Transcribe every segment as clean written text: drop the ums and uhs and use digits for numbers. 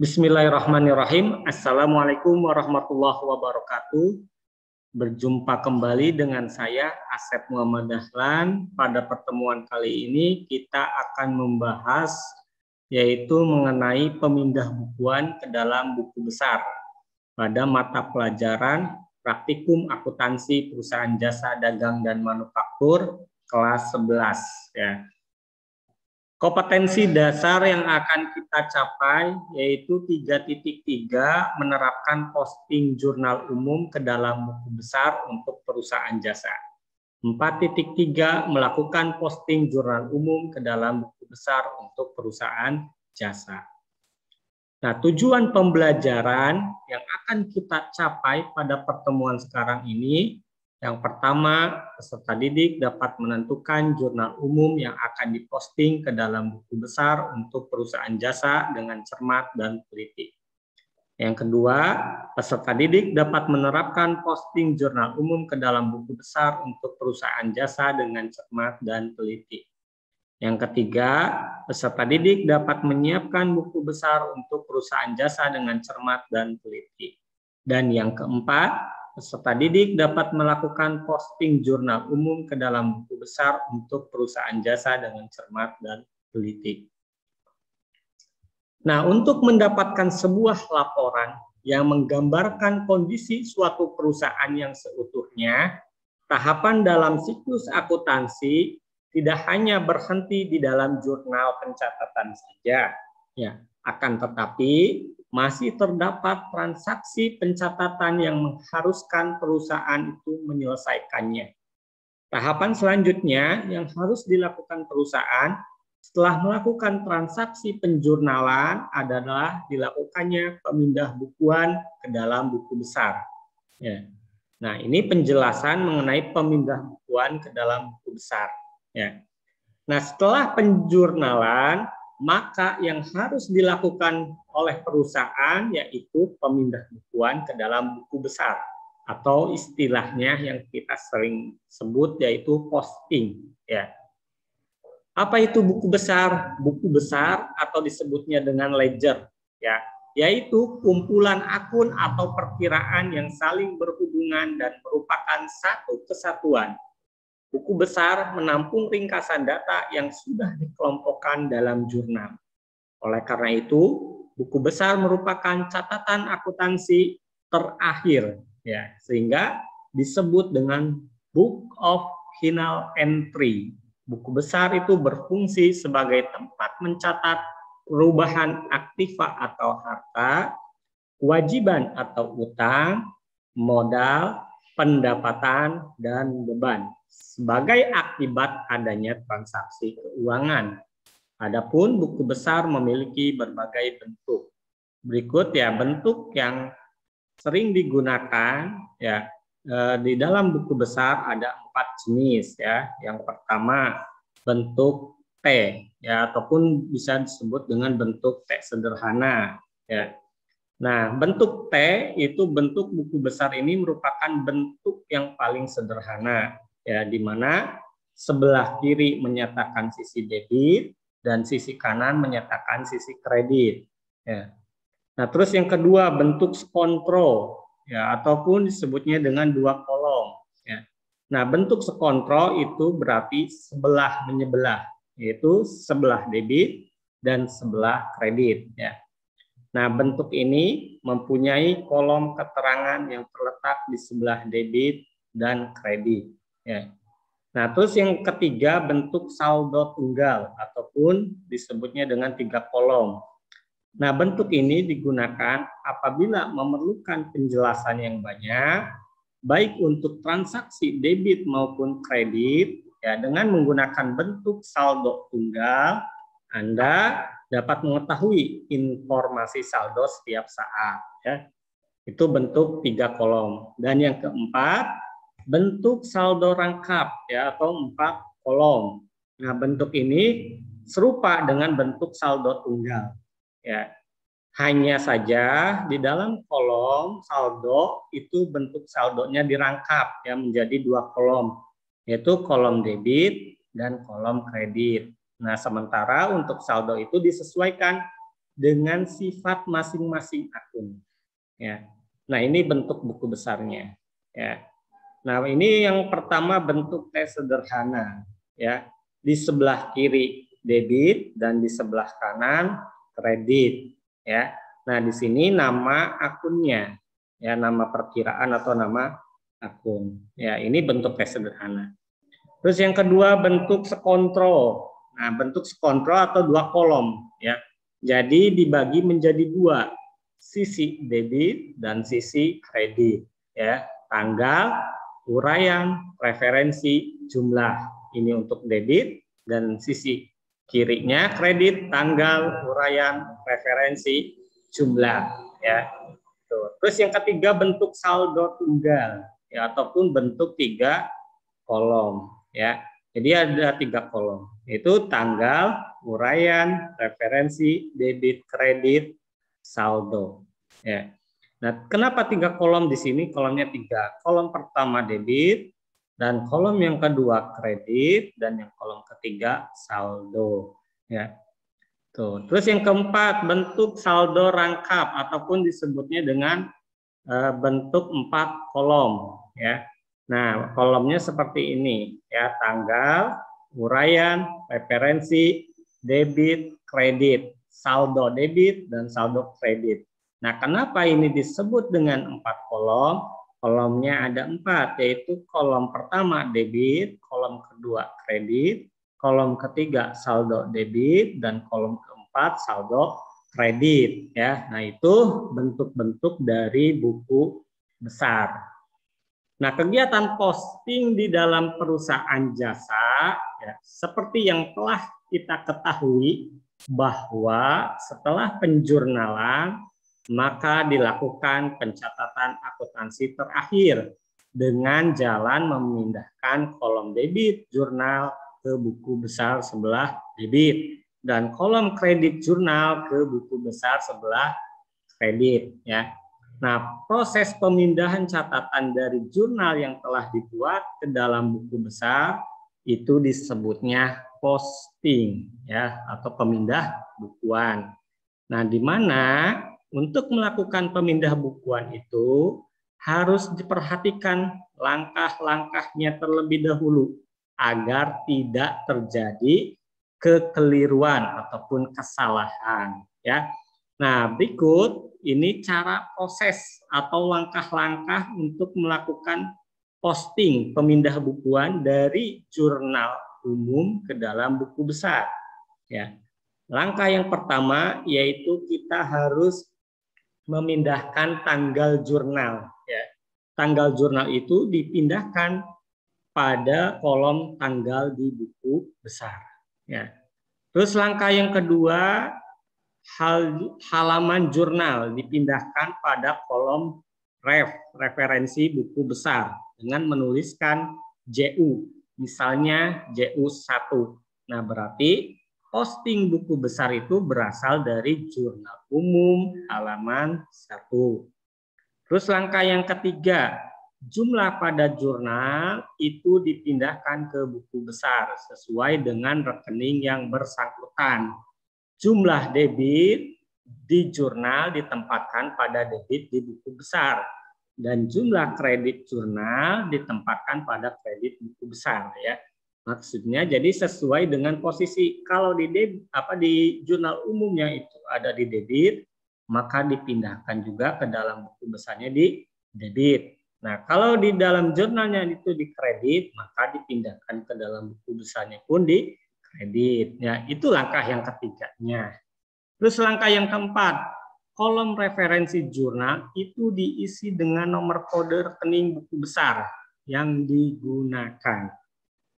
Bismillahirrahmanirrahim. Assalamualaikum warahmatullahi wabarakatuh. Berjumpa kembali dengan saya Asep Muhammad Dahlan. Pada pertemuan kali ini kita akan membahas yaitu mengenai pemindah bukuan ke dalam buku besar pada mata pelajaran Praktikum Akuntansi Perusahaan Jasa Dagang dan Manufaktur kelas 11 ya. Kompetensi dasar yang akan kita capai yaitu 3.3 menerapkan posting jurnal umum ke dalam buku besar untuk perusahaan jasa. 4.3 melakukan posting jurnal umum ke dalam buku besar untuk perusahaan jasa. Nah, tujuan pembelajaran yang akan kita capai pada pertemuan sekarang ini, yang pertama, peserta didik dapat menentukan jurnal umum yang akan diposting ke dalam buku besar untuk perusahaan jasa dengan cermat dan teliti. Yang kedua, peserta didik dapat menerapkan posting jurnal umum ke dalam buku besar untuk perusahaan jasa dengan cermat dan teliti. Yang ketiga, peserta didik dapat menyiapkan buku besar untuk perusahaan jasa dengan cermat dan teliti. Dan yang keempat, peserta didik dapat melakukan posting jurnal umum ke dalam buku besar untuk perusahaan jasa dengan cermat dan teliti. Nah, untuk mendapatkan sebuah laporan yang menggambarkan kondisi suatu perusahaan yang seutuhnya, tahapan dalam siklus akuntansi tidak hanya berhenti di dalam jurnal pencatatan saja, ya, akan tetapi masih terdapat transaksi pencatatan yang mengharuskan perusahaan itu menyelesaikannya. Tahapan selanjutnya yang harus dilakukan perusahaan setelah melakukan transaksi penjurnalan adalah dilakukannya pemindah bukuan ke dalam buku besar. Ya. Nah, ini penjelasan mengenai pemindah bukuan ke dalam buku besar. Ya. Nah, setelah penjurnalan, maka yang harus dilakukan oleh perusahaan yaitu pemindah bukuan ke dalam buku besar atau istilahnya yang kita sering sebut yaitu posting. Ya. Apa itu buku besar? Buku besar atau disebutnya dengan ledger, ya, yaitu kumpulan akun atau perkiraan yang saling berhubungan dan merupakan satu kesatuan. Buku besar menampung ringkasan data yang sudah dikelompokkan dalam jurnal. Oleh karena itu, buku besar merupakan catatan akuntansi terakhir, ya, sehingga disebut dengan Book of Final Entry. Buku besar itu berfungsi sebagai tempat mencatat perubahan aktiva atau harta, kewajiban atau utang, modal, pendapatan, dan beban sebagai akibat adanya transaksi keuangan. Adapun buku besar memiliki berbagai bentuk. Berikut ya bentuk yang sering digunakan ya di dalam buku besar ada 4 jenis ya. Yang pertama bentuk T ya ataupun bisa disebut dengan bentuk T sederhana ya. Nah, bentuk T itu bentuk buku besar ini merupakan bentuk yang paling sederhana ya, di mana sebelah kiri menyatakan sisi debit dan sisi kanan menyatakan sisi kredit. Ya. Nah, terus yang kedua bentuk skontro ya, ataupun disebutnya dengan 2 kolom. Ya. Nah, bentuk skontro itu berarti sebelah menyebelah, yaitu sebelah debit dan sebelah kredit. Ya. Nah, bentuk ini mempunyai kolom keterangan yang terletak di sebelah debit dan kredit. Ya. Nah, terus yang ketiga bentuk saldo tunggal ataupun disebutnya dengan 3 kolom. Nah, bentuk ini digunakan apabila memerlukan penjelasan yang banyak, baik untuk transaksi debit maupun kredit. Ya, dengan menggunakan bentuk saldo tunggal, Anda dapat mengetahui informasi saldo setiap saat. Ya. Itu bentuk 3 kolom. Dan yang keempat, bentuk saldo rangkap ya atau 4 kolom. Nah, bentuk ini serupa dengan bentuk saldo tunggal. Ya. Hanya saja di dalam kolom saldo itu bentuk saldonya dirangkap ya menjadi 2 kolom, yaitu kolom debit dan kolom kredit. Nah, sementara untuk saldo itu disesuaikan dengan sifat masing-masing akun. Ya. Nah, ini bentuk buku besarnya. Ya. Nah, ini yang pertama bentuk tes sederhana. Ya. Di sebelah kiri debit dan di sebelah kanan kredit. Ya. Nah, di sini nama akunnya, ya, nama perkiraan atau nama akun. Ya, ini bentuk tes sederhana. Terus yang kedua bentuk sekontrol. Nah, bentuk sekontrol atau dua kolom, ya. Jadi dibagi menjadi dua, sisi debit dan sisi kredit, ya. Tanggal, uraian, preferensi, jumlah. Ini untuk debit, dan sisi kirinya kredit, tanggal, uraian, preferensi, jumlah, ya. Tuh. Terus yang ketiga bentuk saldo tunggal, ya, ataupun bentuk 3 kolom, ya. Jadi ada 3 kolom, itu tanggal, uraian, referensi, debit, kredit, saldo, ya. Nah, kenapa 3 kolom di sini? Kolomnya 3. Kolom pertama debit, dan kolom yang kedua kredit, dan yang kolom ketiga saldo, ya. Tuh. Terus yang keempat bentuk saldo rangkap ataupun disebutnya dengan bentuk 4 kolom, ya. Nah, kolomnya seperti ini, ya, tanggal, uraian, referensi, debit, kredit, saldo debit dan saldo kredit. Nah, kenapa ini disebut dengan 4 kolom? Kolomnya ada 4, yaitu kolom pertama debit, kolom kedua kredit, kolom ketiga saldo debit, dan kolom keempat saldo kredit, ya. Nah, itu bentuk-bentuk dari buku besar. Nah, kegiatan posting di dalam perusahaan jasa, ya, seperti yang telah kita ketahui bahwa setelah penjurnalan maka dilakukan pencatatan akuntansi terakhir dengan jalan memindahkan kolom debit jurnal ke buku besar sebelah debit dan kolom kredit jurnal ke buku besar sebelah kredit, ya. Nah, proses pemindahan catatan dari jurnal yang telah dibuat ke dalam buku besar itu disebutnya posting, ya, atau pemindah bukuan. Nah, di mana untuk melakukan pemindah bukuan itu harus diperhatikan langkah-langkahnya terlebih dahulu agar tidak terjadi kekeliruan ataupun kesalahan, ya. Nah, berikut ini cara proses atau langkah-langkah untuk melakukan posting pemindah bukuan dari jurnal umum ke dalam buku besar, ya. Langkah yang pertama yaitu kita harus memindahkan tanggal jurnal, ya. Tanggal jurnal itu dipindahkan pada kolom tanggal di buku besar, ya. Terus langkah yang kedua, halaman jurnal dipindahkan pada kolom referensi buku besar dengan menuliskan JU, misalnya JU1. Nah, berarti posting buku besar itu berasal dari jurnal umum halaman 1. Terus langkah yang ketiga, jumlah pada jurnal itu dipindahkan ke buku besar sesuai dengan rekening yang bersangkutan. Jumlah debit di jurnal ditempatkan pada debit di buku besar dan jumlah kredit jurnal ditempatkan pada kredit buku besar, ya. Maksudnya jadi sesuai dengan posisi. Kalau di jurnal umumnya itu ada di debit, maka dipindahkan juga ke dalam buku besarnya di debit. Nah, kalau di dalam jurnalnya itu di kredit, maka dipindahkan ke dalam buku besarnya pun di kredit. Ya, itu langkah yang ketiganya. Terus langkah yang keempat, kolom referensi jurnal itu diisi dengan nomor kode rekening buku besar yang digunakan.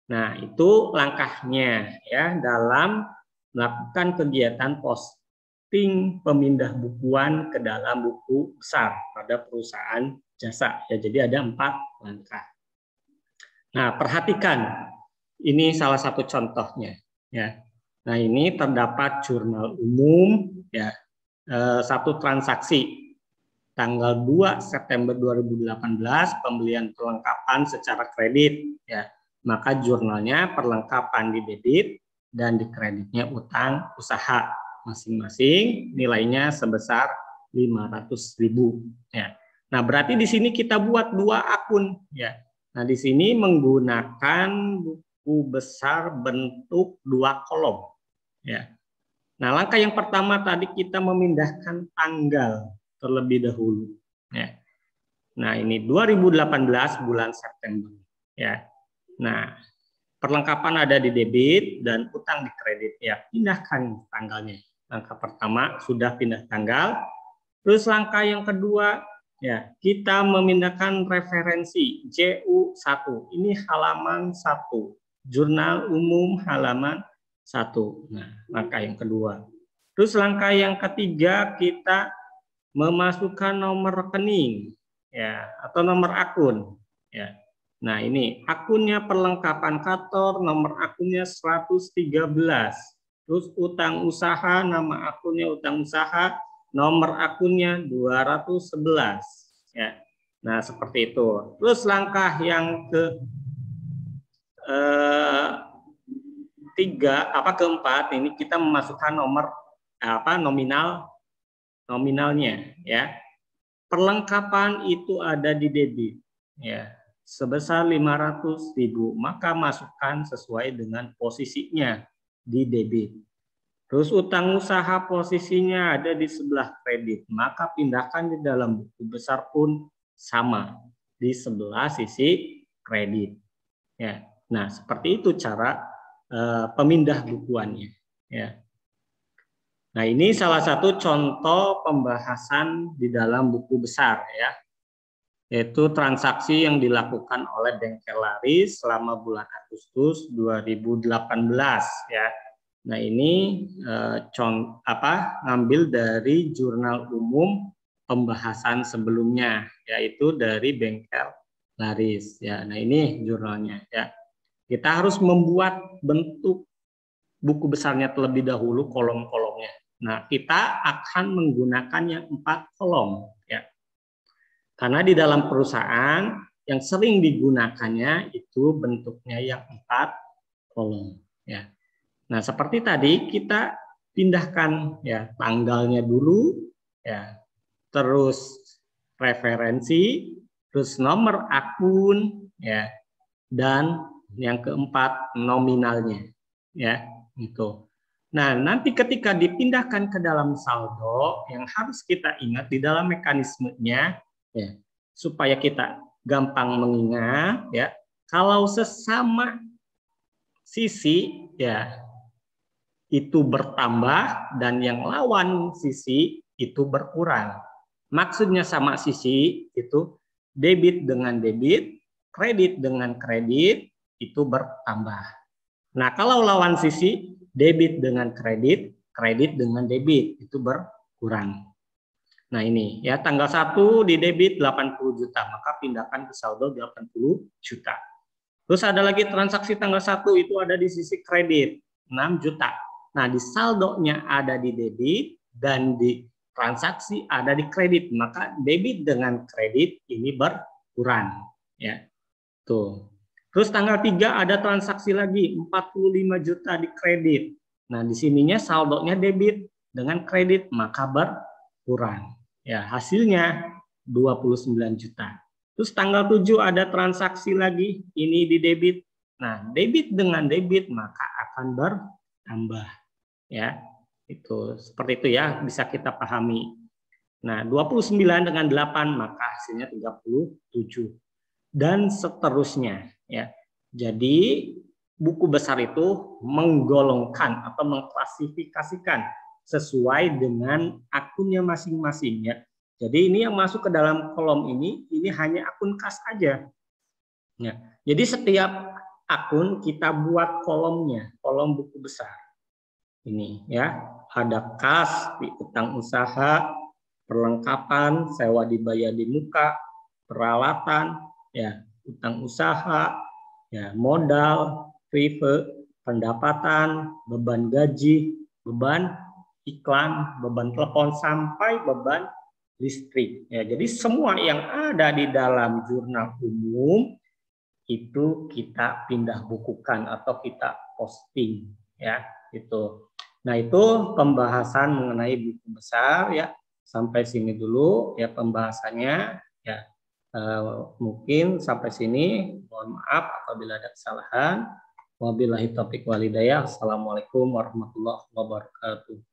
Nah, itu langkahnya, ya, dalam melakukan kegiatan posting pemindah bukuan ke dalam buku besar pada perusahaan jasa. Ya, jadi ada 4 langkah. Nah, perhatikan. Ini salah satu contohnya, ya. Nah, ini terdapat jurnal umum, ya, satu transaksi tanggal 2 September 2018 pembelian perlengkapan secara kredit, ya. Maka jurnalnya perlengkapan di debit dan di kreditnya utang usaha. masing-masing, nilainya sebesar 500.000 ya. Nah, berarti di sini kita buat 2 akun ya. Nah, di sini menggunakan buku besar bentuk 2 kolom ya. Nah, langkah yang pertama tadi kita memindahkan tanggal terlebih dahulu ya. Nah, ini 2018 bulan September ya. Nah, perlengkapan ada di debit dan utang di kredit ya. Pindahkan tanggalnya. Langkah pertama sudah pindah tanggal. Terus langkah yang kedua ya, kita memindahkan referensi JU1. Ini halaman 1. Jurnal umum halaman 1. Nah, langkah yang kedua. Terus langkah yang ketiga kita memasukkan nomor rekening ya atau nomor akun ya. Nah, ini akunnya perlengkapan kantor, nomor akunnya 113. Terus utang usaha, nama akunnya utang usaha, nomor akunnya 211 ya. Nah, seperti itu. Terus langkah yang keempat ini kita memasukkan nomor nominalnya ya. Perlengkapan itu ada di debit ya sebesar 500.000, maka masukkan sesuai dengan posisinya di debit. Terus utang usaha posisinya ada di sebelah kredit, maka pindahkan di dalam buku besar pun sama di sebelah sisi kredit ya. Nah, seperti itu cara pemindah bukuannya ya. Nah, ini salah satu contoh pembahasan di dalam buku besar ya, yaitu transaksi yang dilakukan oleh bengkel laris selama bulan Agustus 2018 ya. Nah, ini ngambil dari jurnal umum pembahasan sebelumnya, yaitu dari bengkel laris ya. Nah, ini jurnalnya ya. Kita harus membuat bentuk buku besarnya terlebih dahulu, kolom-kolomnya. Nah, kita akan menggunakannya 4 kolom ya. Karena di dalam perusahaan yang sering digunakannya itu bentuknya yang 4 kolom ya. Nah, seperti tadi kita pindahkan ya tanggalnya dulu ya. Terus referensi, terus nomor akun ya. Dan yang keempat nominalnya ya, itu. Nah, nanti ketika dipindahkan ke dalam saldo, yang harus kita ingat di dalam mekanismenya, ya, supaya kita gampang mengingat, ya, kalau sesama sisi, ya, itu bertambah dan yang lawan sisi itu berkurang. Maksudnya sama sisi itu debit dengan debit, kredit dengan kredit itu bertambah. Nah, kalau lawan sisi debit dengan kredit, kredit dengan debit itu berkurang. Nah, ini ya tanggal 1 di debit 80 juta, maka pindahkan ke saldo 80 juta. Terus ada lagi transaksi tanggal 1 itu ada di sisi kredit 6 juta. Nah, di saldonya ada di debit dan di transaksi ada di kredit, maka debit dengan kredit ini berkurang ya. Tuh. Terus tanggal 3 ada transaksi lagi 45 juta di kredit. Nah, di sininya saldonya debit dengan kredit maka berkurang. Ya, hasilnya 29 juta. Terus tanggal 7 ada transaksi lagi ini di debit. Nah, debit dengan debit maka akan bertambah. Ya, itu seperti itu ya, bisa kita pahami. Nah, 29 dengan 8 maka hasilnya 37 dan seterusnya ya. Jadi buku besar itu menggolongkan atau mengklasifikasikan sesuai dengan akunnya masing-masing ya. Jadi ini yang masuk ke dalam kolom ini hanya akun kas aja. Ya. Jadi setiap akun kita buat kolomnya, kolom buku besar. Ini ya, ada kas, utang usaha, perlengkapan, sewa dibayar di muka, peralatan, ya, utang usaha, ya, modal, prive, pendapatan, beban gaji, beban iklan, beban telepon sampai beban listrik. Ya, jadi semua yang ada di dalam jurnal umum itu kita pindah bukukan atau kita posting ya, itu. Nah, itu pembahasan mengenai buku besar ya. Sampai sini dulu ya pembahasannya ya. Mungkin sampai sini. Mohon maaf apabila ada kesalahan. Wabillahi taufiq walhidayah. Assalamualaikum warahmatullahi wabarakatuh.